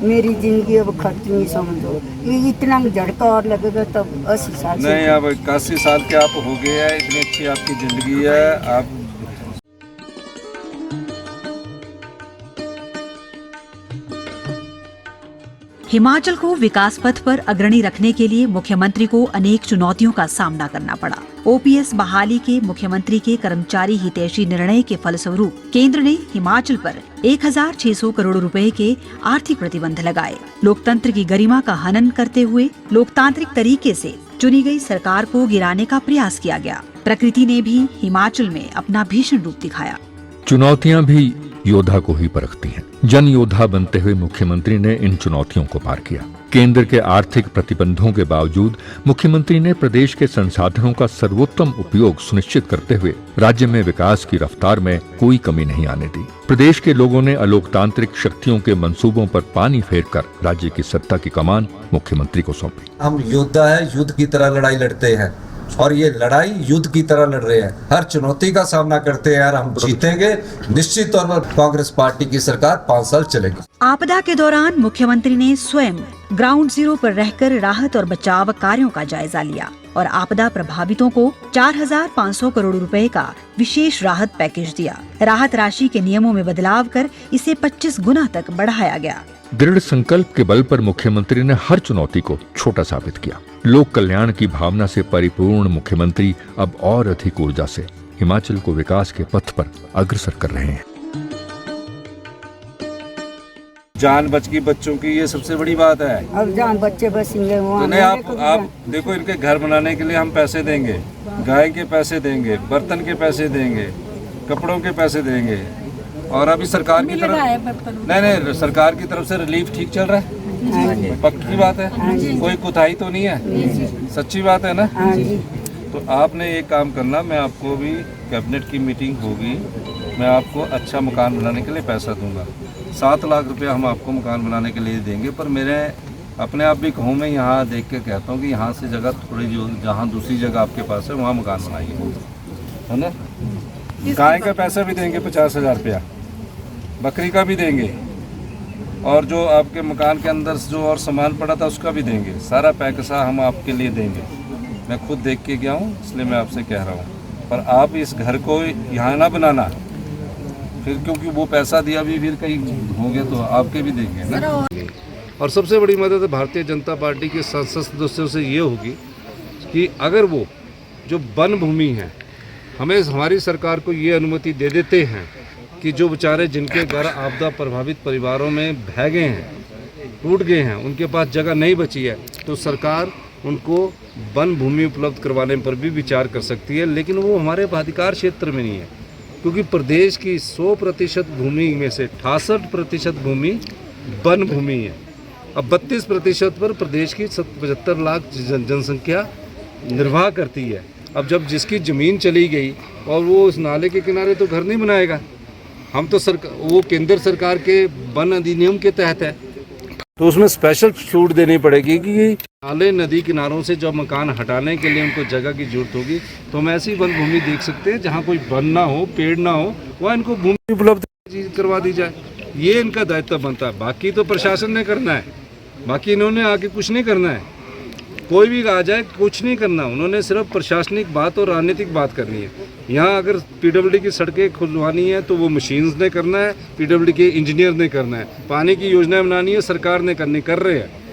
मेरी जिंदगी अब खत्म ही समझो। ये इतना झटका और लगेगा तब 80 साल नहीं, अब 81 साल के आप हो गए हैं, इतनी अच्छी आपकी ज़िंदगी है। आप हिमाचल को विकास पथ पर अग्रणी रखने के लिए मुख्यमंत्री को अनेक चुनौतियों का सामना करना पड़ा। ओपीएस बहाली के मुख्यमंत्री के कर्मचारी हितैषी निर्णय के फलस्वरूप केंद्र ने हिमाचल पर 1600 करोड़ रुपए के आर्थिक प्रतिबंध लगाए। लोकतंत्र की गरिमा का हनन करते हुए लोकतांत्रिक तरीके से चुनी गई सरकार को गिराने का प्रयास किया गया। प्रकृति ने भी हिमाचल में अपना भीषण रूप दिखाया। चुनौतियां भी योद्धा को ही परखती हैं। जन योद्धा बनते हुए मुख्यमंत्री ने इन चुनौतियों को पार किया। केंद्र के आर्थिक प्रतिबंधों के बावजूद मुख्यमंत्री ने प्रदेश के संसाधनों का सर्वोत्तम उपयोग सुनिश्चित करते हुए राज्य में विकास की रफ्तार में कोई कमी नहीं आने दी। प्रदेश के लोगों ने अलोकतांत्रिक शक्तियों के मंसूबों पर पानी फेरकर राज्य की सत्ता की कमान मुख्यमंत्री को सौंपी। हम योद्धा है, युद्ध की तरह लड़ाई लड़ते हैं और ये लड़ाई युद्ध की तरह लड़ रहे हैं। हर चुनौती का सामना करते हैं और हम जीतेंगे। निश्चित तौर पर कांग्रेस पार्टी की सरकार 5 साल चलेगी। आपदा के दौरान मुख्यमंत्री ने स्वयं ग्राउंड जीरो पर रहकर राहत और बचाव कार्यों का जायजा लिया और आपदा प्रभावितों को 4500 करोड़ रुपए का विशेष राहत पैकेज दिया। राहत राशि के नियमों में बदलाव कर इसे 25 गुना तक बढ़ाया गया। दृढ़ संकल्प के बल पर मुख्यमंत्री ने हर चुनौती को छोटा साबित किया। लोक कल्याण की भावना से परिपूर्ण मुख्यमंत्री अब और अधिक ऊर्जा से हिमाचल को विकास के पथ पर अग्रसर कर रहे हैं। जान बच गई बच्चों की, ये सबसे बड़ी बात है। अब जान बच्चे बसेंगे वहाँ। तो नहीं, आप देखो, इनके घर बनाने के लिए हम पैसे देंगे, गाय के पैसे देंगे, बर्तन के पैसे देंगे, कपड़ों के पैसे देंगे। और अभी सरकार की तरफ नहीं सरकार की तरफ से रिलीफ ठीक चल रहा है। पक्की बात है, कोई कुताही तो नहीं है, सच्ची बात है ना। तो आपने एक काम करना, मैं आपको भी कैबिनेट की मीटिंग होगी, मैं आपको अच्छा मकान बनाने के लिए पैसा दूंगा। 7 लाख रुपया हम आपको मकान बनाने के लिए देंगे। पर मेरे अपने आप भी कहूँ, मैं यहाँ देख के कहता हूँ कि यहाँ से जगह थोड़ी जो जहाँ दूसरी जगह आपके पास है वहाँ मकान बनाइए, है ना। गाय का पैसा भी देंगे 50,000 रुपया, बकरी का भी देंगे, और जो आपके मकान के अंदर जो और सामान पड़ा था उसका भी देंगे। सारा पैसा हम आपके लिए देंगे। मैं खुद देख के गया हूँ, इसलिए मैं आपसे कह रहा हूँ। पर आप इस घर को यहाँ ना बनाना फिर, क्योंकि वो पैसा दिया भी फिर कहीं हो गया तो आपके भी देंगे ना। और सबसे बड़ी मदद भारतीय जनता पार्टी के संसद सदस्यों से ये होगी कि अगर वो जो वन भूमि है, हमें हमारी सरकार को ये अनुमति दे देते हैं कि जो बेचारे जिनके घर आपदा प्रभावित परिवारों में बह गए हैं, टूट गए हैं, उनके पास जगह नहीं बची है, तो सरकार उनको वन भूमि उपलब्ध करवाने पर भी विचार कर सकती है। लेकिन वो हमारे अधिकार क्षेत्र में नहीं है, क्योंकि प्रदेश की 100% भूमि में से 68% भूमि वन भूमि है। अब 32% पर प्रदेश की 75 लाख जनसंख्या निर्वाह करती है। अब जब जिसकी ज़मीन चली गई और वो उस नाले के किनारे तो घर नहीं बनाएगा। हम तो वो केंद्र सरकार के वन अधिनियम के तहत है, तो उसमें स्पेशल छूट देनी पड़ेगी कि नाले नदी किनारों से जब मकान हटाने के लिए उनको जगह की जरूरत होगी तो हम ऐसी वन भूमि देख सकते हैं जहाँ कोई वन ना हो, पेड़ ना हो, वहाँ इनको भूमि उपलब्ध करवा दी जाए। ये इनका दायित्व बनता है। बाकी तो प्रशासन ने करना है, बाकी इन्होंने आके कुछ नहीं करना है। कोई भी आ जाए, कुछ नहीं करना, उन्होंने सिर्फ प्रशासनिक बात और राजनीतिक बात करनी है। यहाँ अगर पीडब्ल्यूडी की सड़कें खुलवानी है तो वो मशीन्स ने करना है, पीडब्ल्यूडी के इंजीनियर ने करना है। पानी की योजना बनानी है, सरकार ने करनी, कर रहे हैं।